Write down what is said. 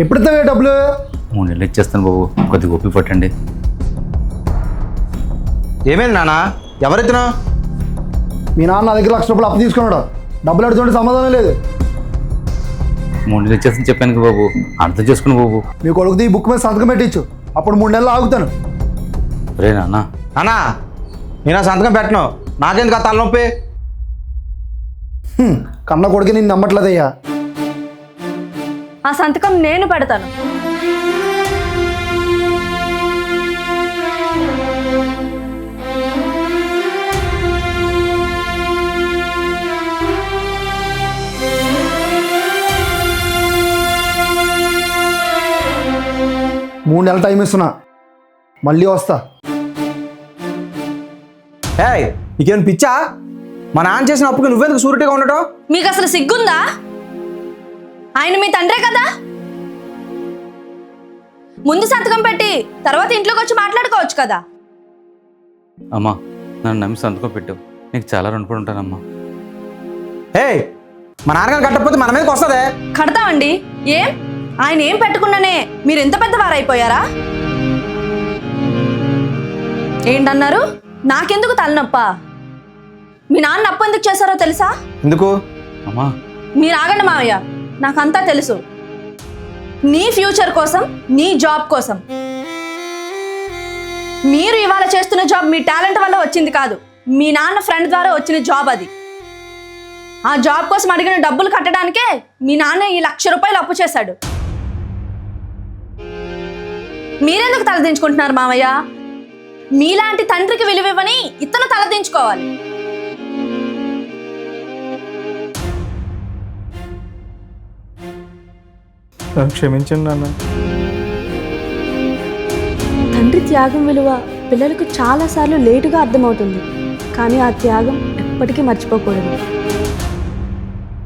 ఎప్పుడు ఇస్తావే డబ్బులు? 3 నెలలు ఇచ్చేస్తాను బాబు, కొద్దిగా ఓపిక పట్టండి. ఏమైంది నాన్న? ఎవరెత్తునా? మీ నాన్న నా దగ్గర 1,00,000 రూపాయలు అప్పు తీసుకున్నాడు. డబ్బులు అడుగుతుంటే సమాధానం లేదు. 3 నెలలు ఇచ్చేస్తాను చెప్పాను కదా బాబు, అర్థం చేసుకుని బాబు. మీ కొడుకుది ఈ బుక్ మీద సంతకం పెట్టించు, అప్పుడు 3 నెలలు ఆగుతాను. రే నాన్న. నాన్న నేను సంతకం పెట్టను, నాకెందుకు ఆ తలనొప్పి? కన్న కొడుకు నేను నమ్మట్లేదయ్యా. ఆ సంతకం నేను పెడతాను. మూడు నెలల టైం ఇస్తున్నా, మళ్ళీ వస్తా. ఏయ్ నీకేం పిచ్చా? మా నాన్న చేసిన అప్పుకి నువ్వెందుకు సూరిటీగా ఉండటం? మీకు అసలు సిగ్గుందా? ఆయన మీ తండ్రే కదా. ముందు సంతకం పెట్టి తర్వాత ఇంట్లోకి వచ్చి మాట్లాడుకోవచ్చు కదా. అమ్మా, నన్ను నమ్మి సంతకం పెట్టావు, నీకు చాలా రుణపడి ఉంటానమ్మా. ఏయ్ మా నాన్నగారు కట్టకపోతే మన మీదకి వస్తుందే. కడతామండి. ఏం ఆయన ఏం పెట్టుకున్నానే మీరు ఎంత పెద్దవారైపోయారా? ఏంటన్నారు? నాకెందుకు తలనొప్ప? మీ నాన్న అప్పు ఎందుకు చేశారో తెలుసా? ఎందుకు? అమ్మా మీరు ఆగండి మావయ్య, నాకంతా తెలుసు. నీ ఫ్యూచర్ కోసం, నీ జాబ్ కోసం. మీరు ఇవాళ చేస్తున్న జాబ్ మీ టాలెంట్ వల్ల వచ్చింది కాదు, మీ నాన్న ఫ్రెండ్ ద్వారా వచ్చిన జాబ్ అది. ఆ జాబ్ కోసం అడిగిన డబ్బులు కట్టడానికే మీ నాన్న ఈ 1,00,000 రూపాయలు అప్పు చేశాడు. మీరెందుకు తలదించుకుంటున్నారు మావయ్య? మీలాంటి తండ్రికి విలువివ్వని ఇతను తలదించుకోవాలి. క్షమించండి నాన్న. తండ్రి త్యాగం విలువ పిల్లలకు చాలాసార్లు లేటుగా అర్థమవుతుంది, కానీ ఆ త్యాగం ఎప్పటికీ మర్చిపోకూడదు.